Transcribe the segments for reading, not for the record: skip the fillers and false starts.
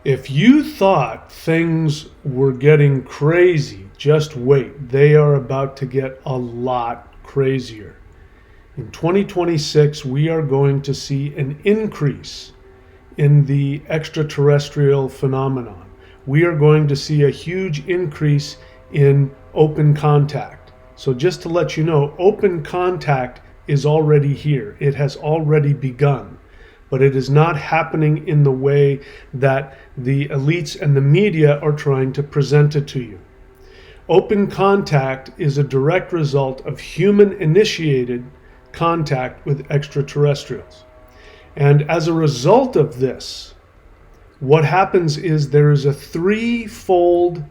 If you thought things were getting crazy, just wait. They are about to get a lot crazier. In 2026, we are going to see an increase in the extraterrestrial phenomenon. We are going to see a huge increase in open contact. So just to let you know, open contact is already here. It has already begun. But it is not happening in the way that the elites and the media are trying to present it to you. Open contact is a direct result of human-initiated contact with extraterrestrials. And as a result of this, what happens is there is a threefold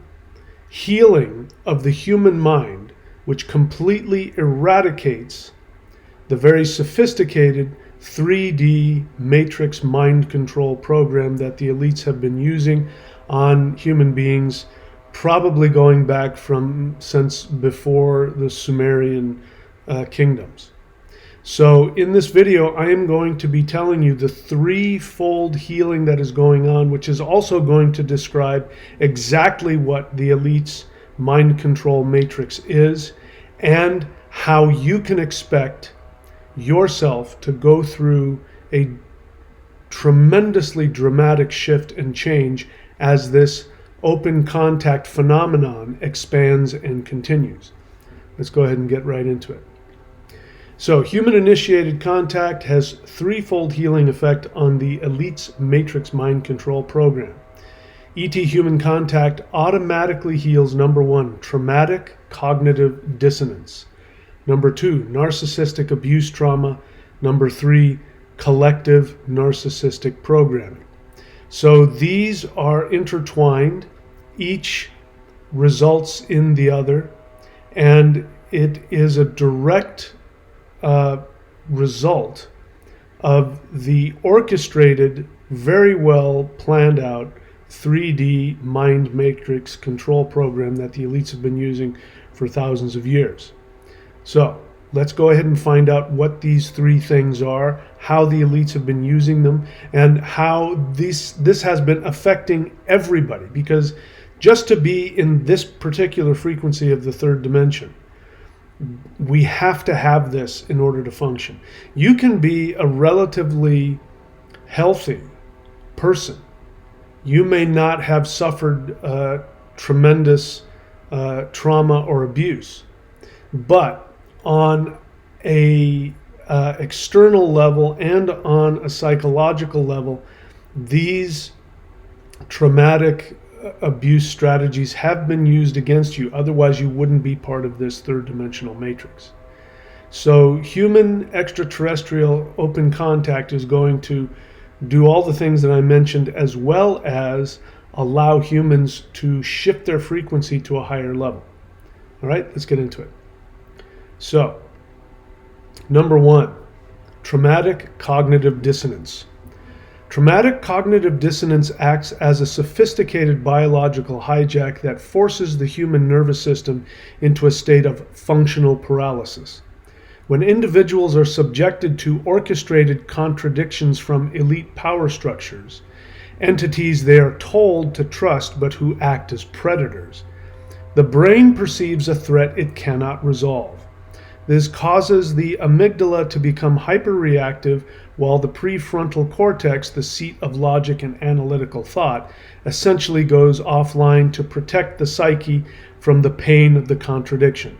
healing of the human mind, which completely eradicates the very sophisticated 3D matrix mind control program that the elites have been using on human beings, probably going back from since before the Sumerian kingdoms. So in this video, I am going to be telling you the threefold healing that is going on, which is also going to describe exactly what the elites mind control matrix is and how you can expect yourself to go through a tremendously dramatic shift and change as this open contact phenomenon expands and continues. Let's go ahead and get right into it. So, human-initiated contact has threefold healing effect on the elite's matrix mind control program. ET human contact automatically heals number 1, traumatic cognitive dissonance. Number 2, narcissistic abuse trauma. Number 3, collective narcissistic programming. So these are intertwined. Each results in the other. And it is a direct result of the orchestrated, very well planned out 3D mind matrix control program that the elites have been using for thousands of years. So let's go ahead and find out what these three things are, how the elites have been using them, and how this has been affecting everybody. Because just to be in this particular frequency of the third dimension, we have to have this in order to function. You can be a relatively healthy person. You may not have suffered tremendous trauma or abuse, but on a external level and on a psychological level, these traumatic abuse strategies have been used against you. Otherwise, you wouldn't be part of this third dimensional matrix. So human extraterrestrial open contact is going to do all the things that I mentioned, as well as allow humans to shift their frequency to a higher level. All right, let's get into it. So, number 1, traumatic cognitive dissonance. Traumatic cognitive dissonance acts as a sophisticated biological hijack that forces the human nervous system into a state of functional paralysis. When individuals are subjected to orchestrated contradictions from elite power structures, entities they are told to trust but who act as predators, the brain perceives a threat it cannot resolve. This causes the amygdala to become hyperreactive, while the prefrontal cortex, the seat of logic and analytical thought, essentially goes offline to protect the psyche from the pain of the contradiction.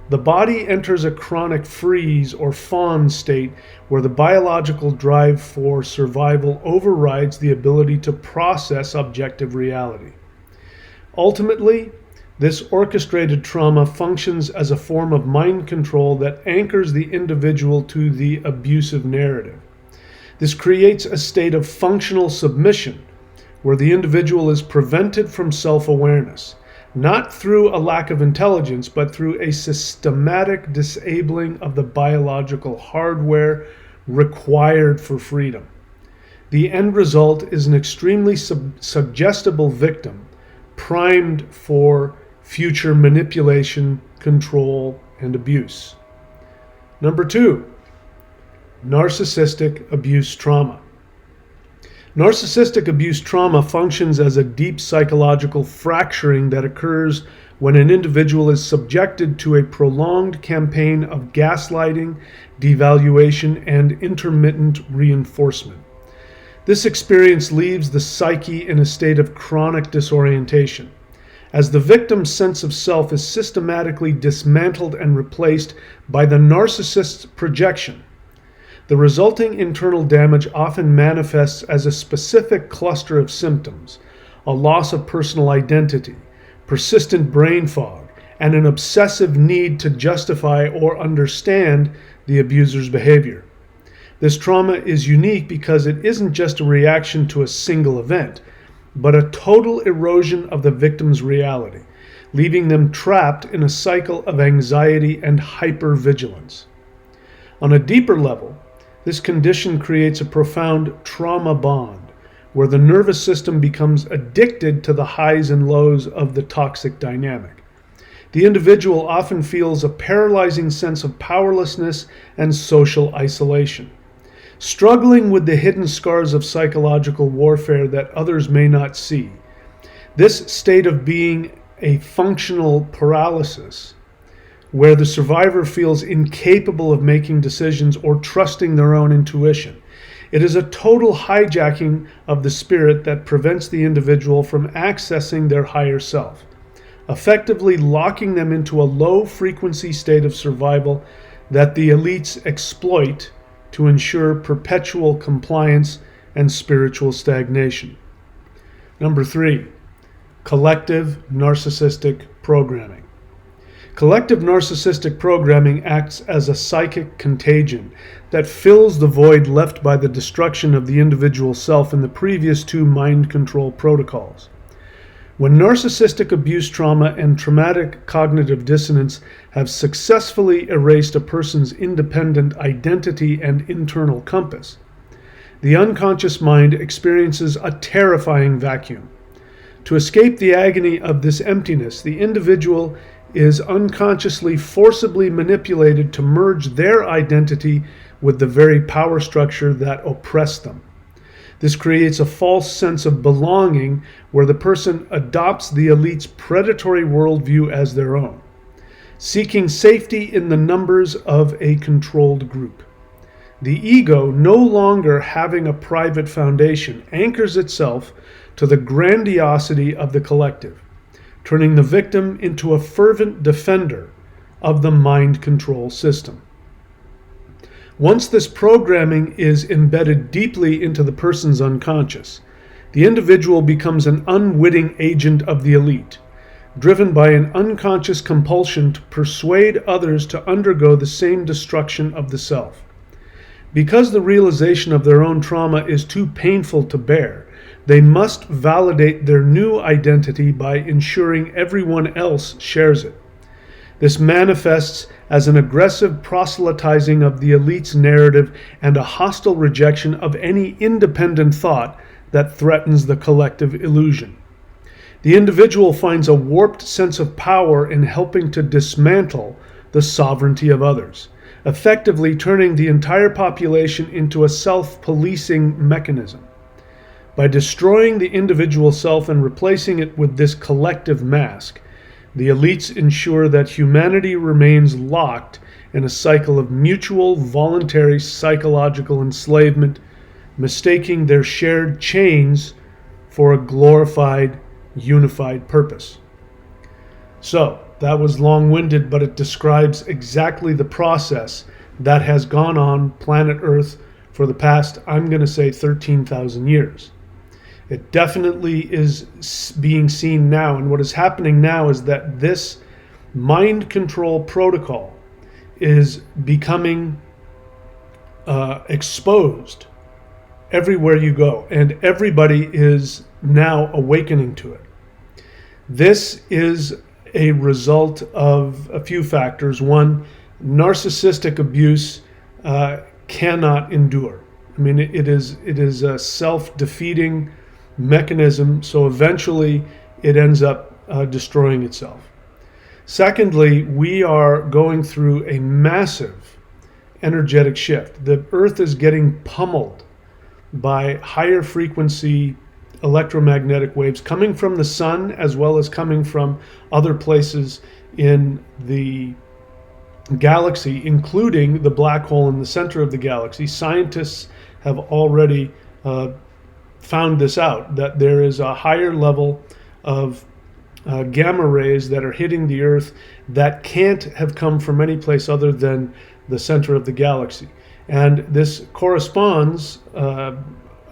The body enters a chronic freeze or fawn state where the biological drive for survival overrides the ability to process objective reality. Ultimately, this orchestrated trauma functions as a form of mind control that anchors the individual to the abusive narrative. This creates a state of functional submission where the individual is prevented from self-awareness, not through a lack of intelligence, but through a systematic disabling of the biological hardware required for freedom. The end result is an extremely suggestible victim, primed for future manipulation, control, and abuse. Number 2, narcissistic abuse trauma. Narcissistic abuse trauma functions as a deep psychological fracturing that occurs when an individual is subjected to a prolonged campaign of gaslighting, devaluation, and intermittent reinforcement. This experience leaves the psyche in a state of chronic disorientation, as the victim's sense of self is systematically dismantled and replaced by the narcissist's projection. The resulting internal damage often manifests as a specific cluster of symptoms: a loss of personal identity, persistent brain fog, and an obsessive need to justify or understand the abuser's behavior. This trauma is unique because it isn't just a reaction to a single event, but a total erosion of the victim's reality, leaving them trapped in a cycle of anxiety and hypervigilance. On a deeper level, this condition creates a profound trauma bond, where the nervous system becomes addicted to the highs and lows of the toxic dynamic. The individual often feels a paralyzing sense of powerlessness and social isolation, struggling with the hidden scars of psychological warfare that others may not see. This state of being a functional paralysis, where the survivor feels incapable of making decisions or trusting their own intuition. It is a total hijacking of the spirit that prevents the individual from accessing their higher self, effectively locking them into a low-frequency state of survival that the elites exploit to ensure perpetual compliance and spiritual stagnation. Number 3, collective narcissistic programming. Collective narcissistic programming acts as a psychic contagion that fills the void left by the destruction of the individual self in the previous 2 mind control protocols. When narcissistic abuse trauma and traumatic cognitive dissonance have successfully erased a person's independent identity and internal compass, the unconscious mind experiences a terrifying vacuum. To escape the agony of this emptiness, the individual is unconsciously forcibly manipulated to merge their identity with the very power structure that oppressed them. This creates a false sense of belonging where the person adopts the elite's predatory worldview as their own, seeking safety in the numbers of a controlled group. The ego, no longer having a private foundation, anchors itself to the grandiosity of the collective, turning the victim into a fervent defender of the mind control system. Once this programming is embedded deeply into the person's unconscious, the individual becomes an unwitting agent of the elite, driven by an unconscious compulsion to persuade others to undergo the same destruction of the self. Because the realization of their own trauma is too painful to bear, they must validate their new identity by ensuring everyone else shares it. This manifests as an aggressive proselytizing of the elite's narrative and a hostile rejection of any independent thought that threatens the collective illusion. The individual finds a warped sense of power in helping to dismantle the sovereignty of others, effectively turning the entire population into a self-policing mechanism. By destroying the individual self and replacing it with this collective mask, the elites ensure that humanity remains locked in a cycle of mutual, voluntary psychological enslavement, mistaking their shared chains for a glorified, unified purpose. So, that was long-winded, but it describes exactly the process that has gone on planet Earth for the past, I'm going to say, 13,000 years. It definitely is being seen now, and what is happening now is that this mind control protocol is becoming exposed everywhere you go, and everybody is now awakening to it. This is a result of a few factors. One, narcissistic abuse cannot endure. I mean, it is a self-defeating mechanism, so eventually it ends up destroying itself. Secondly, we are going through a massive energetic shift. The Earth is getting pummeled by higher frequency electromagnetic waves coming from the sun as well as coming from other places in the galaxy, including the black hole in the center of the galaxy. Scientists have already found this out, that there is a higher level of gamma rays that are hitting the Earth that can't have come from any place other than the center of the galaxy. And this corresponds,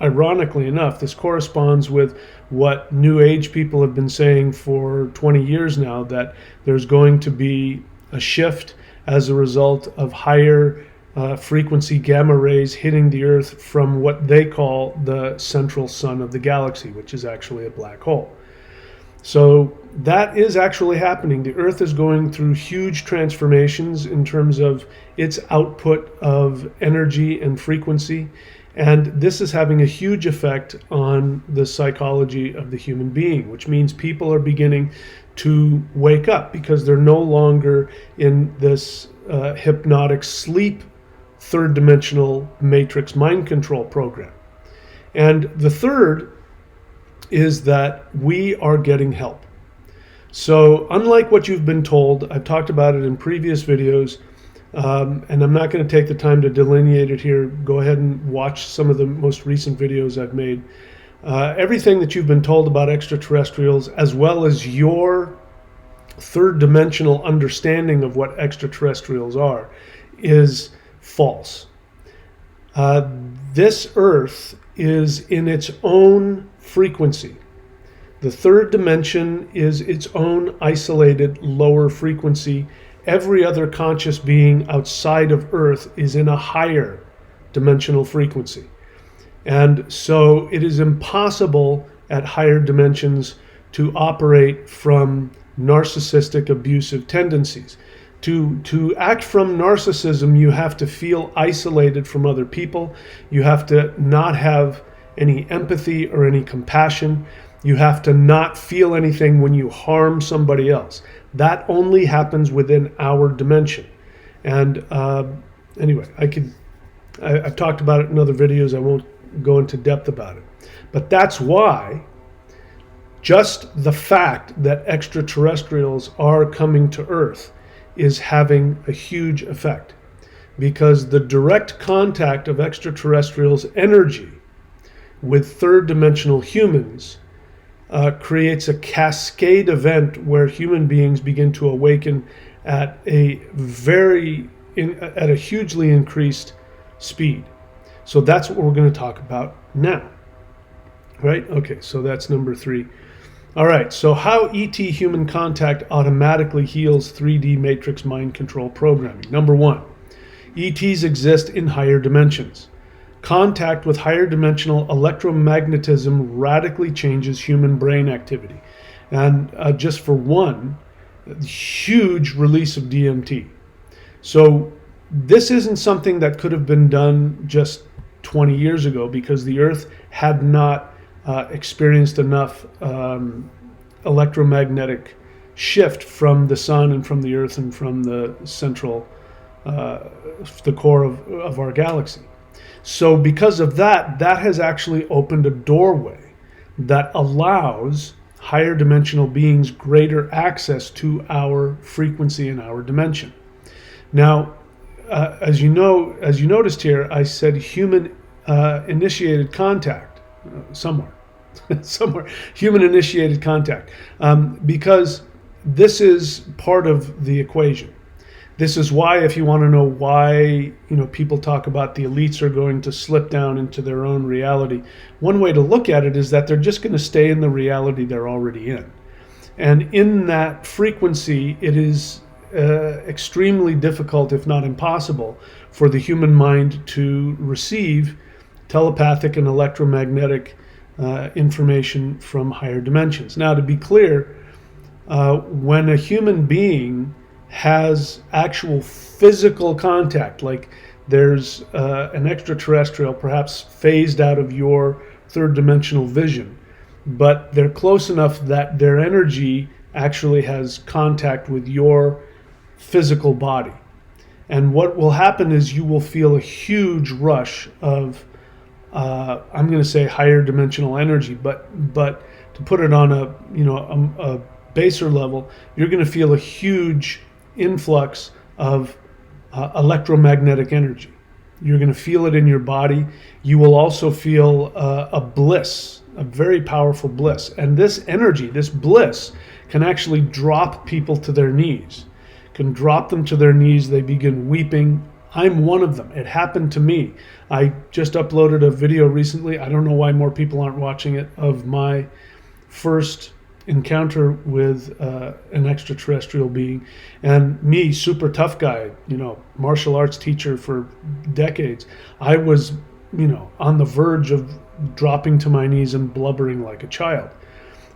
ironically enough, this corresponds with what New Age people have been saying for 20 years now, that there's going to be a shift as a result of higher frequency gamma rays hitting the Earth from what they call the central sun of the galaxy, which is actually a black hole. So that is actually happening. The Earth is going through huge transformations in terms of its output of energy and frequency. And this is having a huge effect on the psychology of the human being, which means people are beginning to wake up because they're no longer in this hypnotic sleep, third dimensional matrix mind control program. And the third is that we are getting help. So unlike what you've been told, I've talked about it in previous videos, and I'm not going to take the time to delineate it here. Go ahead and watch some of the most recent videos I've made. Everything that you've been told about extraterrestrials, as well as your third dimensional understanding of what extraterrestrials are, is false. This Earth is in its own frequency. The third dimension is its own isolated lower frequency. Every other conscious being outside of Earth is in a higher dimensional frequency. And so it is impossible at higher dimensions to operate from narcissistic abusive tendencies. To act from narcissism, you have to feel isolated from other people. You have to not have any empathy or any compassion. You have to not feel anything when you harm somebody else. That only happens within our dimension. And anyway, I've talked about it in other videos. I won't go into depth about it. But that's why just the fact that extraterrestrials are coming to Earth is having a huge effect, because the direct contact of extraterrestrials' energy with third dimensional humans creates a cascade event where human beings begin to awaken at a hugely increased speed. So that's what we're going to talk about now. Right? Okay, so that's number 3. All right, so how ET human contact automatically heals 3D matrix mind control programming. Number 1, ETs exist in higher dimensions. Contact with higher dimensional electromagnetism radically changes human brain activity. And just for one, huge release of DMT. So this isn't something that could have been done just 20 years ago, because the Earth had not experienced enough electromagnetic shift from the sun and from the Earth and from the central, the core of our galaxy. So because of that, that has actually opened a doorway that allows higher dimensional beings greater access to our frequency and our dimension. Now, as you noticed here, I said human initiated contact. Somewhere human initiated contact, because this is part of the equation. This is why, if you want to know why people talk about the elites are going to slip down into their own reality, one way to look at it is that they're just going to stay in the reality they're already in. And in that frequency, it is extremely difficult, if not impossible, for the human mind to receive telepathic and electromagnetic information from higher dimensions. Now, to be clear, when a human being has actual physical contact, like there's an extraterrestrial perhaps phased out of your third dimensional vision, but they're close enough that their energy actually has contact with your physical body. And what will happen is you will feel a huge rush of I'm going to say higher dimensional energy, but to put it on a baser level, you're going to feel a huge influx of electromagnetic energy. You're going to feel it in your body. You will also feel a bliss, a very powerful bliss. And this energy, this bliss, can actually drop people to their knees. Can drop them to their knees. They begin weeping. I'm one of them. It happened to me. I just uploaded a video recently. I don't know why more people aren't watching it, of my first encounter with an extraterrestrial being. And me, super tough guy, martial arts teacher for decades, I was, on the verge of dropping to my knees and blubbering like a child.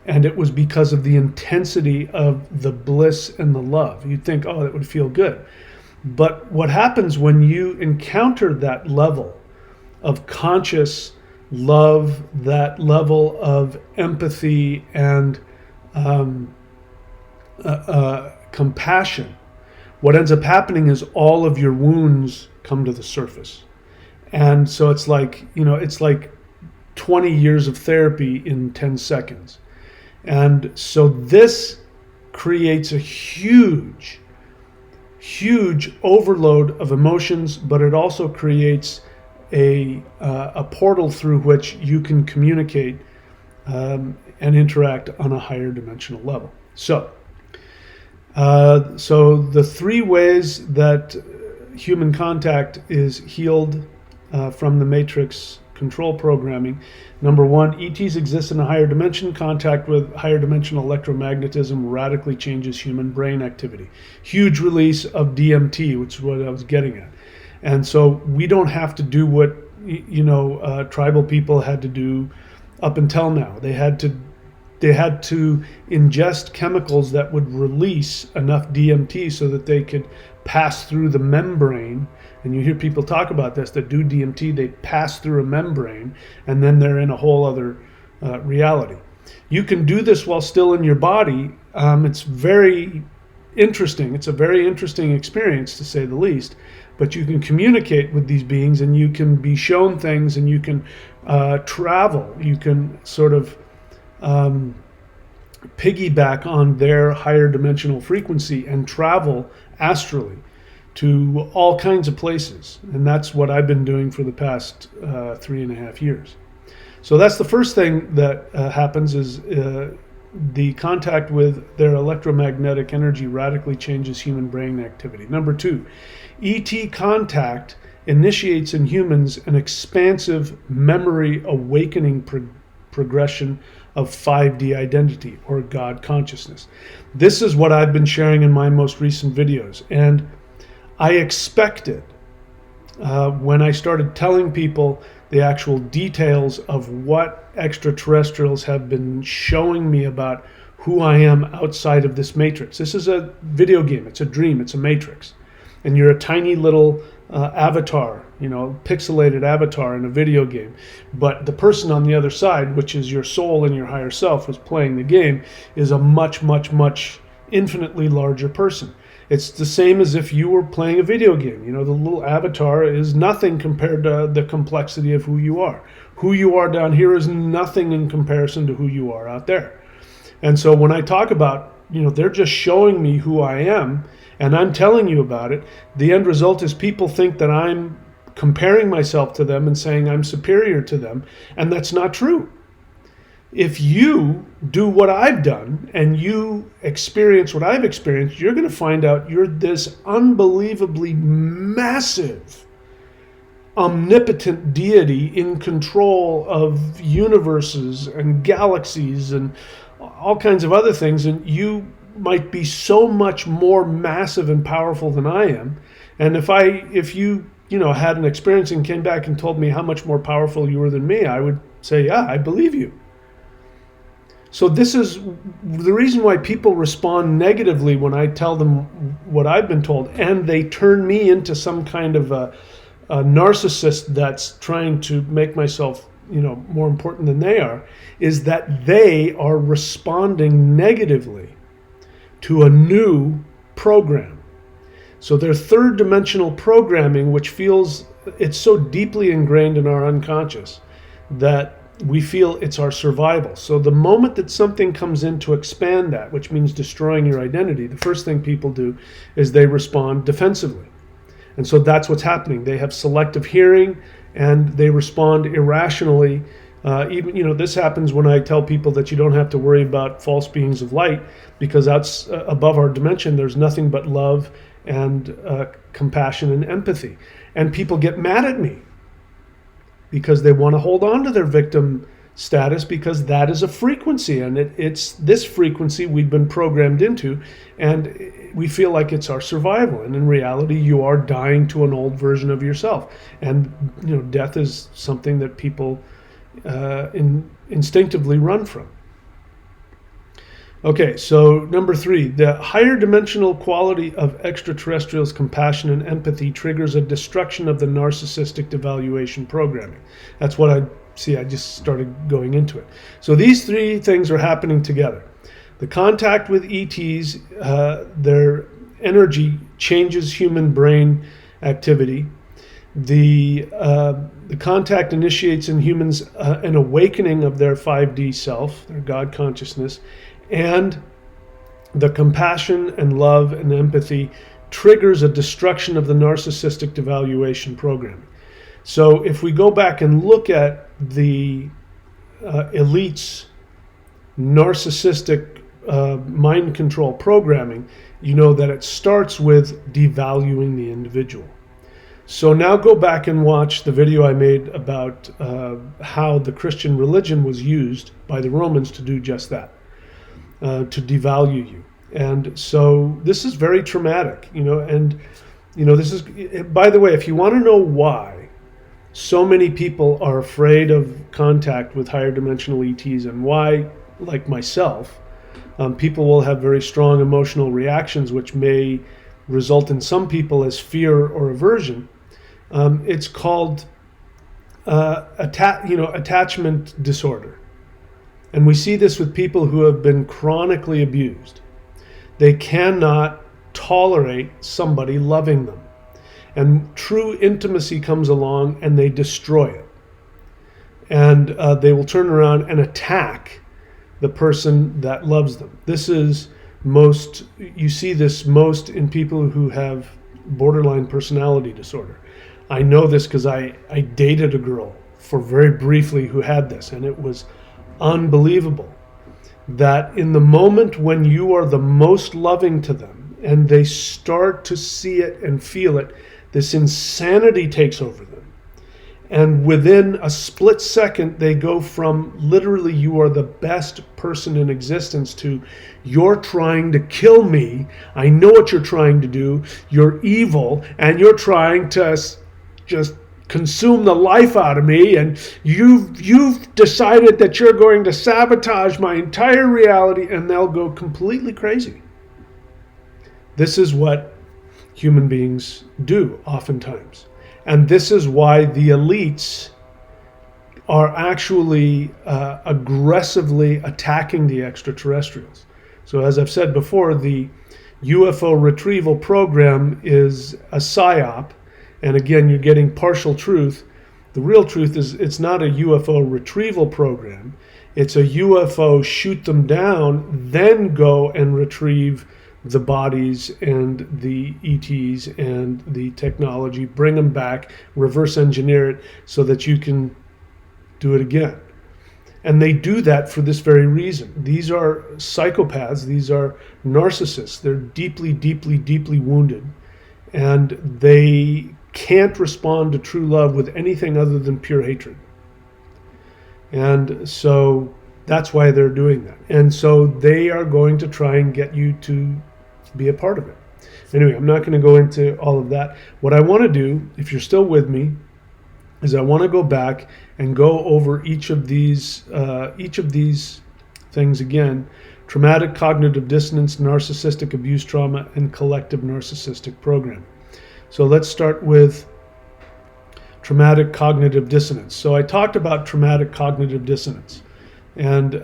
And it was because of the intensity of the bliss and the love. You'd think, oh, that would feel good. But what happens when you encounter that level of conscious love, that level of empathy and compassion, what ends up happening is all of your wounds come to the surface. And so it's like 20 years of therapy in 10 seconds. And so this creates a huge overload of emotions, but it also creates a portal through which you can communicate and interact on a higher dimensional level. So the three ways that human contact is healed from the Matrix control programming. Number one, ETs exist in a higher dimension. Contact with higher dimensional electromagnetism radically changes human brain activity. Huge release of DMT, which is what I was getting at. And so we don't have to do what tribal people had to do up until now. They had to ingest chemicals that would release enough DMT so that they could pass through the membrane. And you hear people talk about this, that do DMT, they pass through a membrane, and then they're in a whole other reality. You can do this while still in your body. It's very interesting. It's a very interesting experience, to say the least. But you can communicate with these beings, and you can be shown things, and you can travel. You can sort of piggyback on their higher dimensional frequency and travel astrally to all kinds of places. And that's what I've been doing for the past 3.5 years. So that's the first thing that happens, is the contact with their electromagnetic energy radically changes human brain activity. Number two, ET contact initiates in humans an expansive memory awakening progression of 5D identity, or God consciousness. This is what I've been sharing in my most recent videos. And I expected, when I started telling people the actual details of what extraterrestrials have been showing me about who I am outside of this matrix. This is a video game, it's a dream, it's a matrix. And you're a tiny little avatar, pixelated avatar in a video game. But the person on the other side, which is your soul and your higher self, who's playing the game, is a much, much, much infinitely larger person. It's the same as if you were playing a video game. The little avatar is nothing compared to the complexity of who you are. Who you are down here is nothing in comparison to who you are out there. And so when I talk about, they're just showing me who I am, and I'm telling you about it, the end result is people think that I'm comparing myself to them and saying I'm superior to them, and that's not true. If you do what I've done and you experience what I've experienced, you're going to find out you're this unbelievably massive, omnipotent deity in control of universes and galaxies and all kinds of other things, and you might be so much more massive and powerful than I am. And if you had an experience and came back and told me how much more powerful you were than me, I would say, yeah, I believe you. So this is the reason why people respond negatively when I tell them what I've been told, and they turn me into some kind of a narcissist that's trying to make myself, more important than they are, is that they are responding negatively to a new program. So their third dimensional programming, which feels, it's so deeply ingrained in our unconscious, that we feel it's our survival. So the moment that something comes in to expand that, which means destroying your identity, the first thing people do is they respond defensively. And so that's what's happening. They have selective hearing and they respond irrationally. Even this happens when I tell people that you don't have to worry about false beings of light, because that's above our dimension. There's nothing but love and compassion and empathy. And people get mad at me because they want to hold on to their victim status, because that is a frequency, and it's this frequency we've been programmed into, and we feel like it's our survival. And in reality, you are dying to an old version of yourself. And death is something that people instinctively run from. Okay, so number 3, the higher dimensional quality of extraterrestrials' compassion and empathy triggers a destruction of the narcissistic devaluation programming. That's what I just started going into it. So these 3 things are happening together. The contact with ETs, their energy changes human brain activity. The contact initiates in humans an awakening of their 5D self, their God consciousness, and the compassion and love and empathy triggers a destruction of the narcissistic devaluation program. So if we go back and look at the elites' narcissistic mind control programming, you know that it starts with devaluing the individual. So now go back and watch the video I made about how the Christian religion was used by the Romans to do just that. To devalue you. And so this is very traumatic, and this is, by the way, if you want to know why so many people are afraid of contact with higher dimensional ETs, and why, like myself, people will have very strong emotional reactions which may result in some people as fear or aversion, it's called attachment disorder. And we see this with people who have been chronically abused. They cannot tolerate somebody loving them. And true intimacy comes along and they destroy it. And they will turn around and attack the person that loves them. You see this most in people who have borderline personality disorder. I know this because I dated a girl for very briefly who had this, and it was unbelievable that in the moment when you are the most loving to them and they start to see it and feel it, this insanity takes over them. And within a split second, they go from literally you are the best person in existence to you're trying to kill me. I know what you're trying to do. You're evil and you're trying to just consume the life out of me, and you've decided that you're going to sabotage my entire reality, and they'll go completely crazy. This is what human beings do oftentimes. And this is why the elites are actually aggressively attacking the extraterrestrials. So as I've said before, the UFO retrieval program is a psyop. And again, you're getting partial truth. The real truth is it's not a UFO retrieval program. It's a UFO shoot them down, then go and retrieve the bodies and the ETs and the technology, bring them back, reverse engineer it so that you can do it again. And they do that for this very reason. These are psychopaths. These are narcissists. They're deeply, deeply, deeply wounded. And they can't respond to true love with anything other than pure hatred. And so that's why they're doing that. And so they are going to try and get you to be a part of it. Anyway, I'm not going to go into all of that. What I want to do, if you're still with me, is I want to go back and go over each of these things again: traumatic cognitive dissonance, narcissistic abuse trauma, and collective narcissistic program. So let's start with traumatic cognitive dissonance. So I talked about traumatic cognitive dissonance, and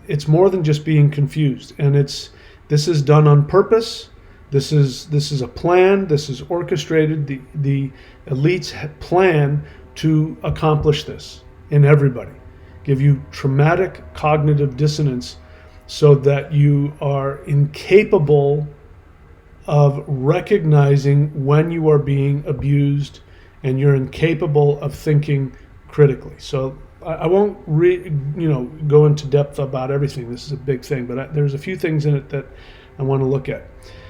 it's more than just being confused. And this is done on purpose. This is a plan. This is orchestrated. The elites plan to accomplish this. in everybody, give you traumatic cognitive dissonance so that you are incapable of recognizing when you are being abused, and you're incapable of thinking critically. So I won't go into depth about everything. This is a big thing, but there's a few things in it that I want to look at.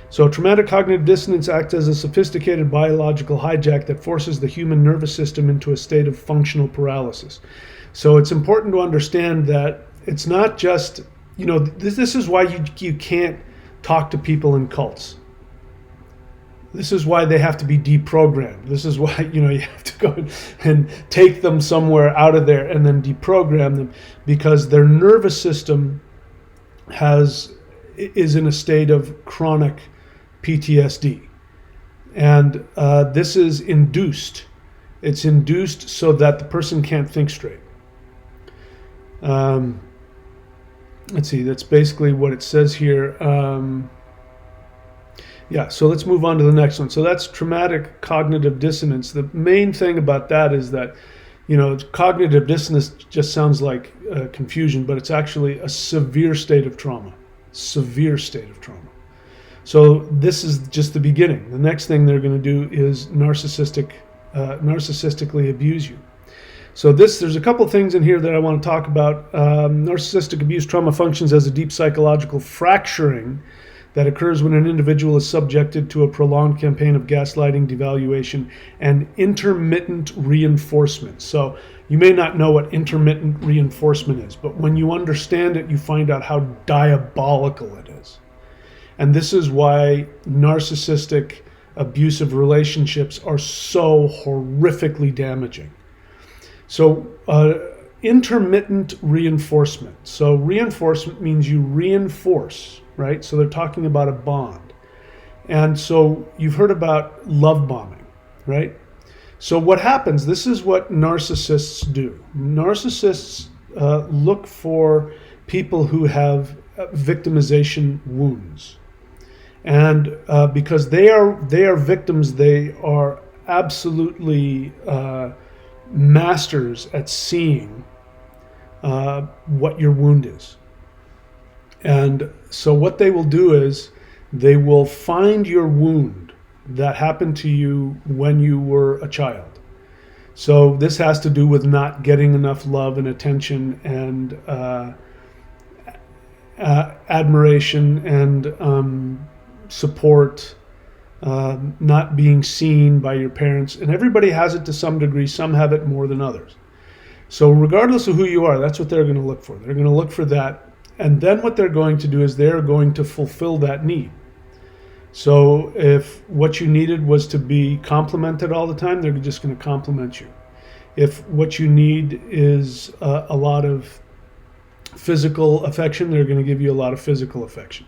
So traumatic cognitive dissonance acts as a sophisticated biological hijack that forces the human nervous system into a state of functional paralysis. So it's important to understand that it's not just, this is why you can't talk to people in cults. This is why they have to be deprogrammed. This is why, you have to go and take them somewhere out of there and then deprogram them, because their nervous system is in a state of chronic PTSD. And this is induced. It's induced so that the person can't think straight. Let's see, that's basically what it says here. So let's move on to the next one. So that's traumatic cognitive dissonance. The main thing about that is that, cognitive dissonance just sounds like confusion, but it's actually a severe state of trauma. Severe state of trauma. So this is just the beginning. The next thing they're going to do is narcissistically abuse you. So there's a couple things in here that I want to talk about. Narcissistic abuse trauma functions as a deep psychological fracturing that occurs when an individual is subjected to a prolonged campaign of gaslighting, devaluation, and intermittent reinforcement. So you may not know what intermittent reinforcement is, but when you understand it, you find out how diabolical it is. And this is why narcissistic abusive relationships are so horrifically damaging. So intermittent reinforcement. So reinforcement means you reinforce, right? So they're talking about a bond. And so you've heard about love bombing, right? So what happens, this is what narcissists do. Narcissists look for people who have victimization wounds. And because they are victims, they are absolutely masters at seeing what your wound is. And so what they will do is they will find your wound that happened to you when you were a child. So this has to do with not getting enough love and attention and admiration and support, not being seen by your parents. And everybody has it to some degree. Some have it more than others. So regardless of who you are, that's what they're going to look for. They're going to look for that. And then what they're going to do is they're going to fulfill that need. So if what you needed was to be complimented all the time, they're just going to compliment you. If what you need is a lot of physical affection, they're going to give you a lot of physical affection.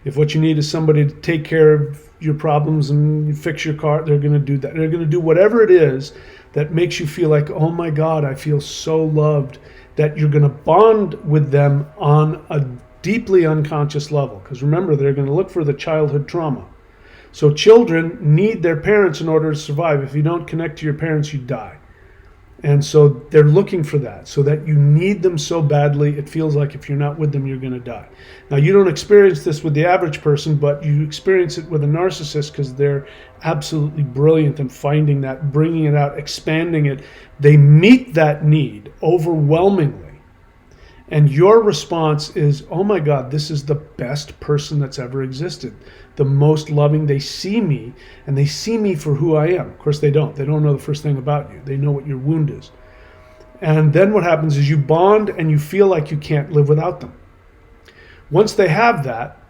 If what you need is somebody to take care of your problems and fix your car, they're going to do that. They're going to do whatever it is that makes you feel like, oh my God, I feel so loved, that you're going to bond with them on a deeply unconscious level. Because remember, they're going to look for the childhood trauma. So children need their parents in order to survive. If you don't connect to your parents, you die. And so they're looking for that, so that you need them so badly, it feels like if you're not with them, you're going to die. Now, you don't experience this with the average person, but you experience it with a narcissist because they're absolutely brilliant in finding that, bringing it out, expanding it. They meet that need overwhelmingly. And your response is, oh my God, this is the best person that's ever existed. The most loving. They see me, and they see me for who I am. Of course, they don't. They don't know the first thing about you. They know what your wound is. And then what happens is you bond, and you feel like you can't live without them. Once they have that,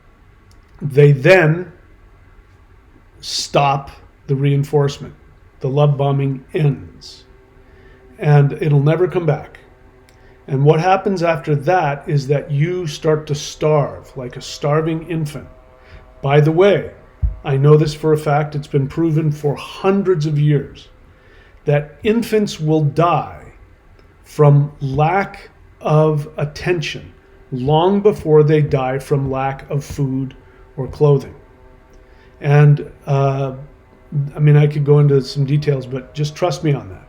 they then stop the reinforcement. The love bombing ends. And it'll never come back. And what happens after that is that you start to starve, like a starving infant. By the way, I know this for a fact, it's been proven for hundreds of years, that infants will die from lack of attention long before they die from lack of food or clothing. And I could go into some details, but just trust me on that.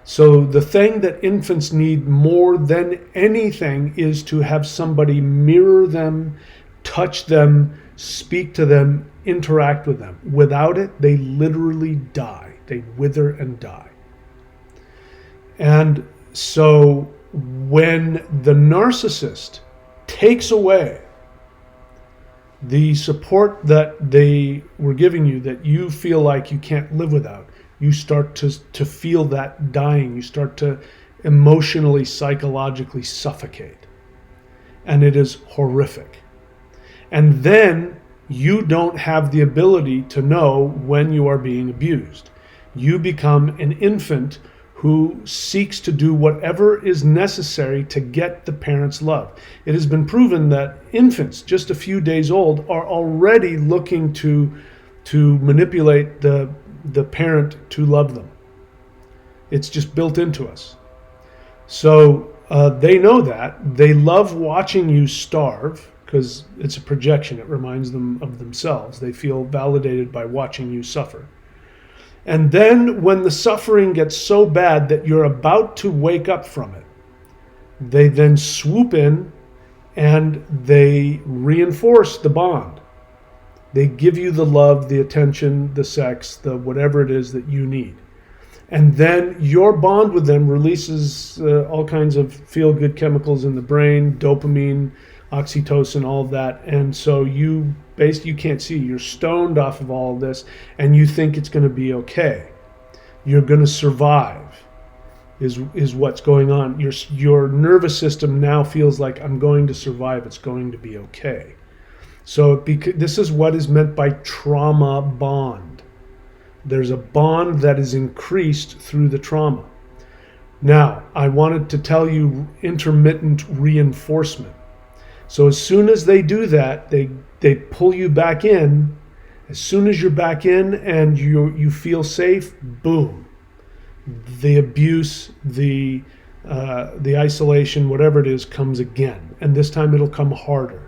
So the thing that infants need more than anything is to have somebody mirror them, touch them, speak to them, interact with them. Without it, they literally die. They wither and die. And so when the narcissist takes away the support that they were giving you, that you feel like you can't live without, you start to feel that dying. You start to emotionally, psychologically suffocate. And it is horrific. And then you don't have the ability to know when you are being abused. You become an infant who seeks to do whatever is necessary to get the parent's love. It has been proven that infants, just a few days old, are already looking to manipulate the parent to love them. It's just built into us. So they know that. They love watching you starve because it's a projection. It reminds them of themselves. They feel validated by watching you suffer. And then when the suffering gets so bad that you're about to wake up from it, they then swoop in and they reinforce the bond. They give you the love, the attention, the sex, the whatever it is that you need. And then your bond with them releases all kinds of feel-good chemicals in the brain, dopamine, oxytocin, all of that. And so you can't see. You're stoned off of all of this, and you think it's going to be okay. You're going to survive, is what's going on. Your nervous system now feels like, I'm going to survive. It's going to be okay. So this is what is meant by trauma bond. There's a bond that is increased through the trauma. Now, I wanted to tell you intermittent reinforcement. So as soon as they do that, they pull you back in. As soon as you're back in and you feel safe, boom. The abuse, the isolation, whatever it is, comes again. And this time it'll come harder.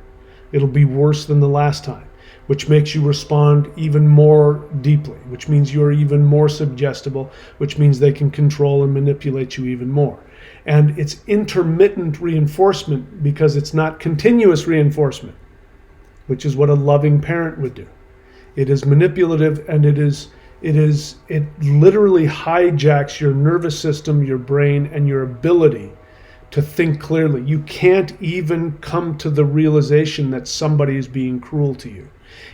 It'll be worse than the last time, which makes you respond even more deeply, which means you're even more suggestible, which means they can control and manipulate you even more. And it's intermittent reinforcement because it's not continuous reinforcement, which is what a loving parent would do. It is manipulative, and it literally hijacks your nervous system, your brain, and your ability to think clearly. You can't even come to the realization that somebody is being cruel to you.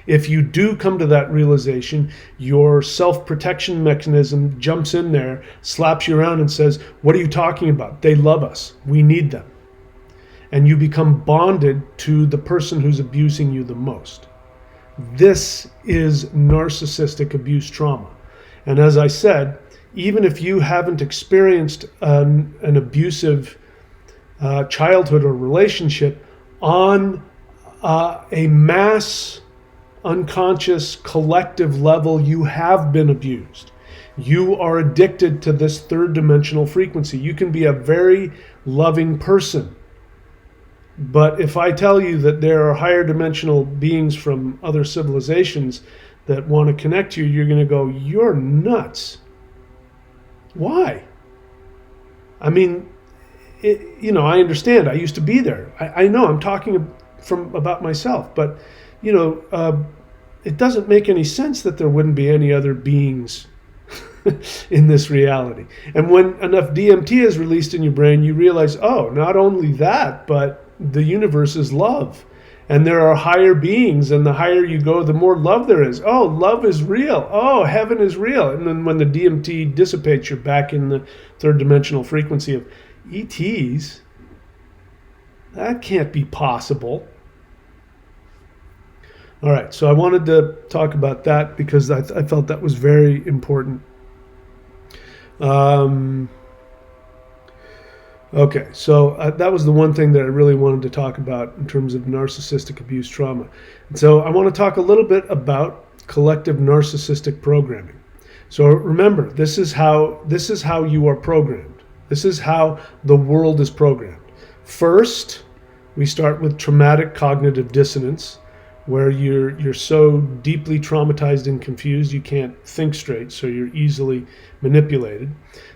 If you do come to that realization, your self-protection mechanism jumps in there, slaps you around and says, what are you talking about? They love us. We need them. And you become bonded to the person who's abusing you the most. This is narcissistic abuse trauma. And as I said, even if you haven't experienced an abusive childhood or relationship, on a mass, unconscious, collective level, you have been abused. You are addicted to this third dimensional frequency. You can be a very loving person, but if I tell you that there are higher dimensional beings from other civilizations that want to connect to you, you're going to go, you're nuts. Why? I mean, I understand. I used to be there. I know I'm talking about myself, but it doesn't make any sense that there wouldn't be any other beings in this reality. And when enough DMT is released in your brain, you realize, oh, not only that, but the universe is love. And there are higher beings, and the higher you go, the more love there is. Oh, love is real. Oh, heaven is real. And then when the DMT dissipates, you're back in the third dimensional frequency of ETs. That can't be possible. All right, so I wanted to talk about that because I felt that was very important. Okay, so that was the one thing that I really wanted to talk about in terms of narcissistic abuse trauma. And so I want to talk a little bit about collective narcissistic programming. So remember, this is how you are programmed. This is how the world is programmed. First, we start with traumatic cognitive dissonance, where you're so deeply traumatized and confused you can't think straight, so you're easily manipulated.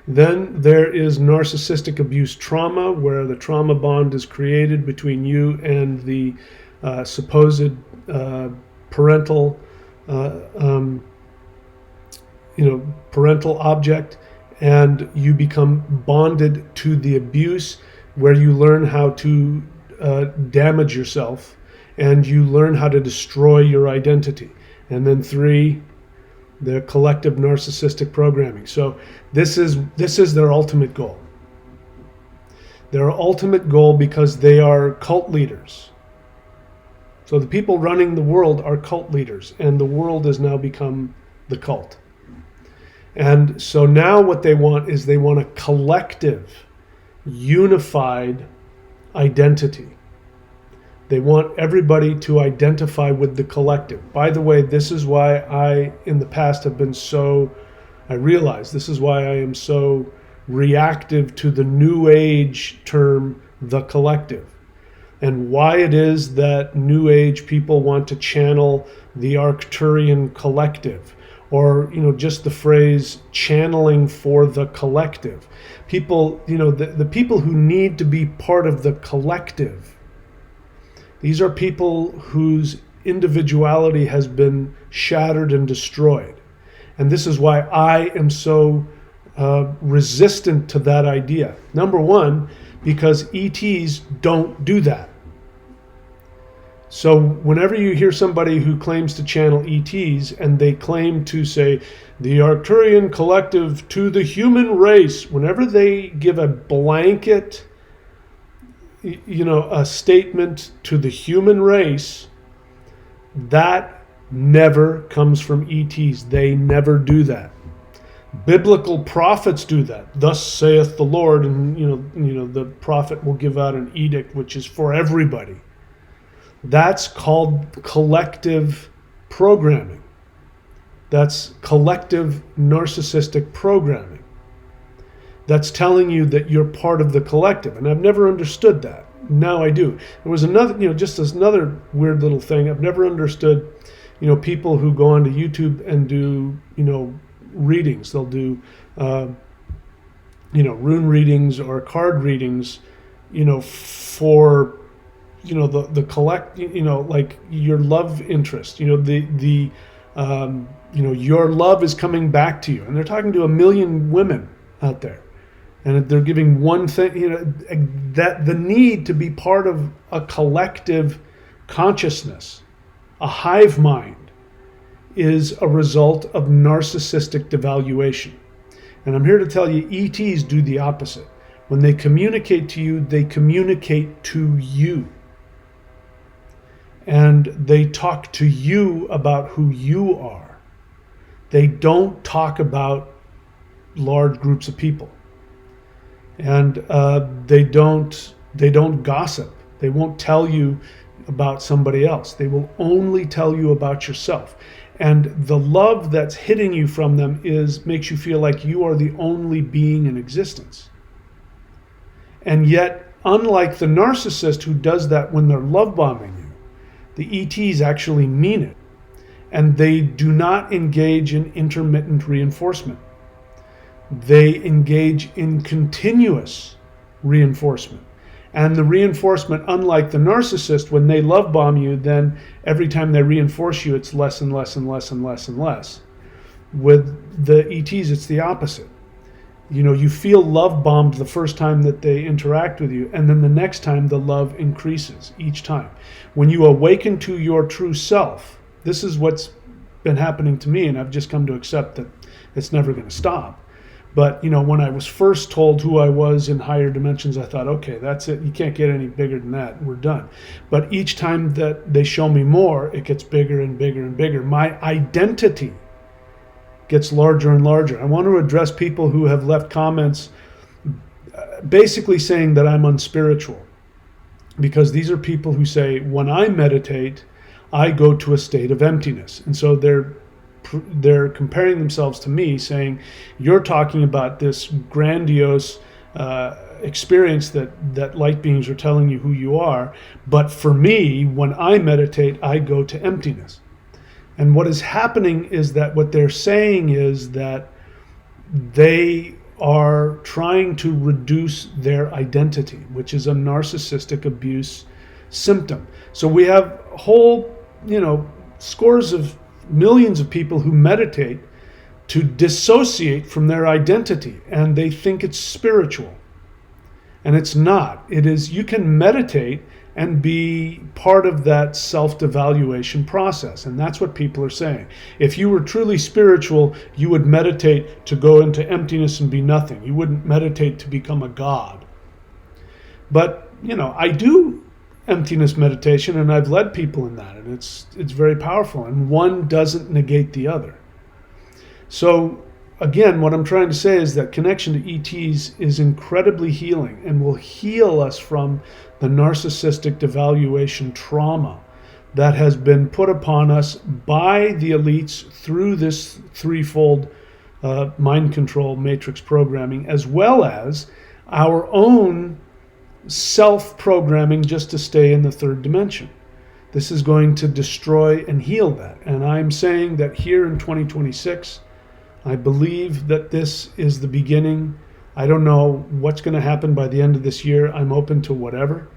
Then there is narcissistic abuse trauma, where the trauma bond is created between you and the supposed parental uh, um, parental object, and you become bonded to the abuse, where you learn how to damage yourself, and you learn how to destroy your identity. And then 3, the collective narcissistic programming. So this is their ultimate goal. Their ultimate goal, because they are cult leaders. So the people running the world are cult leaders, and the world has now become the cult. And so now what they want is they want a collective, unified identity. They want everybody to identify with the collective. By the way, this is why I, in the past, have been so, I realize this is why I am so reactive to the New Age term, the collective, and why it is that New Age people want to channel the Arcturian collective, or just the phrase channeling for the collective. People, the people who need to be part of the collective, these are people whose individuality has been shattered and destroyed. And this is why I am so resistant to that idea. Number one, because ETs don't do that. So whenever you hear somebody who claims to channel ETs, and they claim to say the Arcturian collective to the human race, whenever they give a blanket, a statement to the human race, that never comes from ETs. They never do that. Biblical prophets do that. Thus saith the Lord, and the prophet will give out an edict which is for everybody. That's called collective programming. That's collective narcissistic programming. That's telling you that you're part of the collective. And I've never understood that. Now I do. There was another, just this another weird little thing. I've never understood, people who go onto YouTube and do, readings. They'll do, rune readings or card readings, for the collect, like your love interest, your love is coming back to you, and they're talking to 1 million women out there, and they're giving one thing, that the need to be part of a collective consciousness, a hive mind, is a result of narcissistic devaluation. And I'm here to tell you, ETs do the opposite. When they communicate to you, they communicate to you. And they talk to you about who you are. They don't talk about large groups of people. And they don't gossip. They won't tell you about somebody else. They will only tell you about yourself. And the love that's hitting you from them makes you feel like you are the only being in existence. And yet, unlike the narcissist who does that when they're love bombing you, the ETs actually mean it. And they do not engage in intermittent reinforcement. They engage in continuous reinforcement. And the reinforcement, unlike the narcissist, when they love bomb you, then every time they reinforce you, it's less and less and less and less and less. With the ETs, it's the opposite. You feel love bombed the first time that they interact with you, and then the next time the love increases each time. When you awaken to your true self, this is what's been happening to me, and I've just come to accept that it's never going to stop. But, when I was first told who I was in higher dimensions, I thought, okay, that's it. You can't get any bigger than that. We're done. But each time that they show me more, it gets bigger and bigger and bigger. My identity gets larger and larger. I want to address people who have left comments basically saying that I'm unspiritual, because these are people who say, when I meditate, I go to a state of emptiness. And so they're comparing themselves to me, saying, you're talking about this grandiose experience that light beings are telling you who you are. But for me, when I meditate, I go to emptiness. And what is happening is that what they're saying is that they are trying to reduce their identity, which is a narcissistic abuse symptom. So we have whole, scores of millions of people who meditate to dissociate from their identity, and they think it's spiritual. And it's not. It is, you can meditate and be part of that self-devaluation process. And that's what people are saying. If you were truly spiritual, you would meditate to go into emptiness and be nothing. You wouldn't meditate to become a god. But, I do emptiness meditation, and I've led people in that, and it's very powerful, and one doesn't negate the other. So again, what I'm trying to say is that connection to ETs is incredibly healing and will heal us from the narcissistic devaluation trauma that has been put upon us by the elites through this threefold mind control matrix programming, as well as our own self-programming just to stay in the third dimension. This is going to destroy and heal that. And I'm saying that here in 2026, I believe that this is the beginning. I don't know what's going to happen by the end of this year. I'm open to whatever.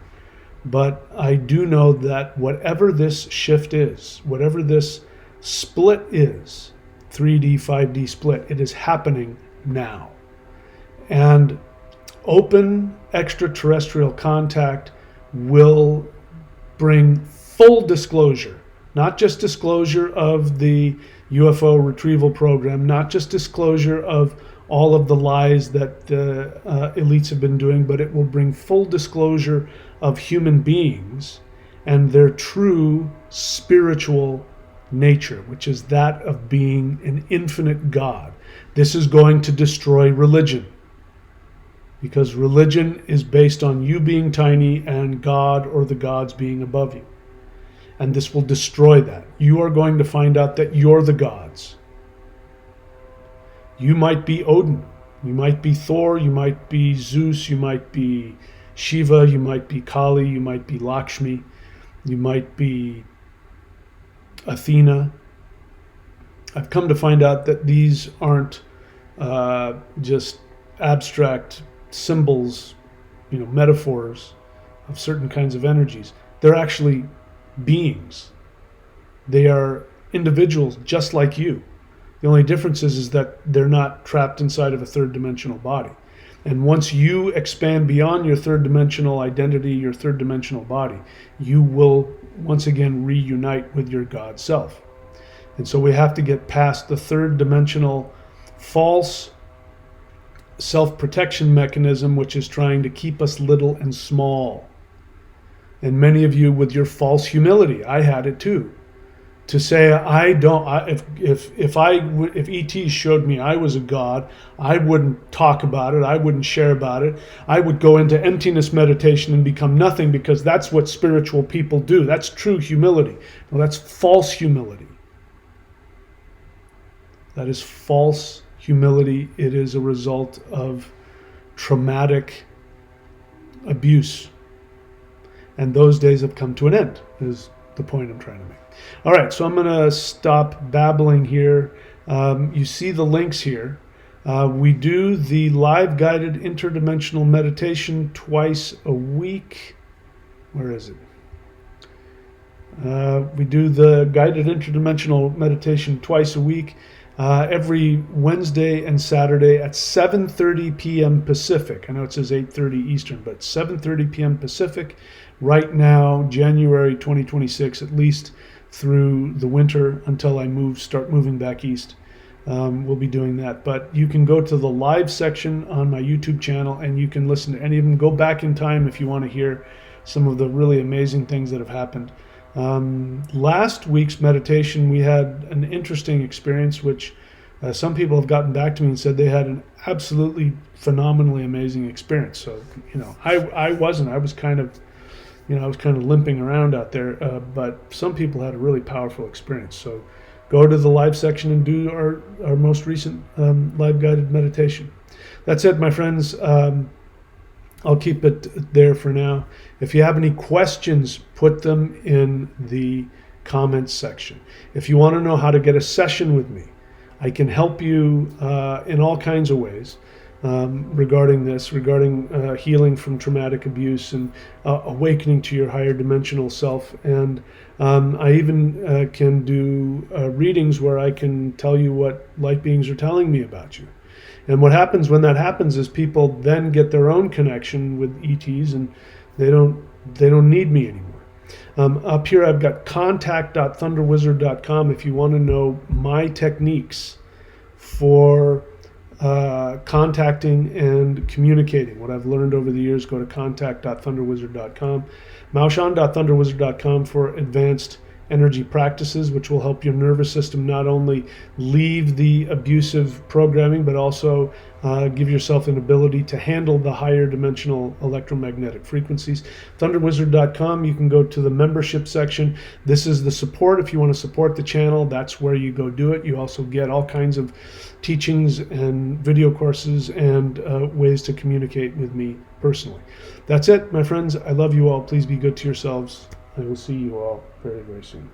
But I do know that whatever this shift is, whatever this split is, 3D, 5D split, it is happening now. And open extraterrestrial contact will bring full disclosure, not just disclosure of the UFO retrieval program, not just disclosure of all of the lies that the elites have been doing, but it will bring full disclosure of human beings and their true spiritual nature, which is that of being an infinite God. This is going to destroy religion, because religion is based on you being tiny and God or the gods being above you. And this will destroy that. You are going to find out that you're the gods. You might be Odin. You might be Thor. You might be Zeus. You might be Shiva. You might be Kali. You might be Lakshmi. You might be Athena. I've come to find out that these aren't just abstract symbols, metaphors of certain kinds of energies. They're actually beings. They are individuals just like you. The only difference is that they're not trapped inside of a third dimensional body. And once you expand beyond your third dimensional identity, your third dimensional body, you will once again reunite with your God self. And so we have to get past the third dimensional false self-protection mechanism, which is trying to keep us little and small. And many of you with your false humility, I had it too, to say if ETs showed me I was a god, I wouldn't talk about it, I wouldn't share about it, I would go into emptiness meditation and become nothing, because that's what spiritual people do. That's true humility. Well, that's false humility. That is false humility. It is a result of traumatic abuse. And those days have come to an end, is the point I'm trying to make. All right, so I'm going to stop babbling here. You see the links here. We do the live guided interdimensional meditation twice a week. Where is it? We do the guided interdimensional meditation twice a week, every Wednesday and Saturday at 7:30 p.m. Pacific. I know it says 8:30 Eastern, but 7:30 p.m. Pacific. Right now, January 2026, at least through the winter until I start moving back east. We'll be doing that. But you can go to the live section on my YouTube channel and you can listen to any of them. Go back in time if you want to hear some of the really amazing things that have happened. Last week's meditation, we had an interesting experience, which some people have gotten back to me and said they had an absolutely phenomenally amazing experience. So, I wasn't. I was kind of limping around out there, but some people had a really powerful experience. So go to the live section and do our most recent live guided meditation. That's it, my friends. I'll keep it there for now. If you have any questions, put them in the comments section. If you want to know how to get a session with me, I can help you in all kinds of ways regarding this, regarding healing from traumatic abuse and awakening to your higher dimensional self. And I even can do readings where I can tell you what light beings are telling me about you. And what happens when that happens is people then get their own connection with ETs, and they don't need me anymore. Up here, I've got contact.thunderwizard.com if you want to know my techniques for contacting and communicating. What I've learned over the years, go to contact.thunderwizard.com. Maushan.thunderwizard.com for advanced energy practices, which will help your nervous system not only leave the abusive programming, but also give yourself an ability to handle the higher dimensional electromagnetic frequencies. Thunderwizard.com, you can go to the membership section. This is the support. If you want to support the channel, that's where you go do it. You also get all kinds of teachings and video courses and ways to communicate with me personally. That's it, my friends. I love you all. Please be good to yourselves. I will see you all very, very soon.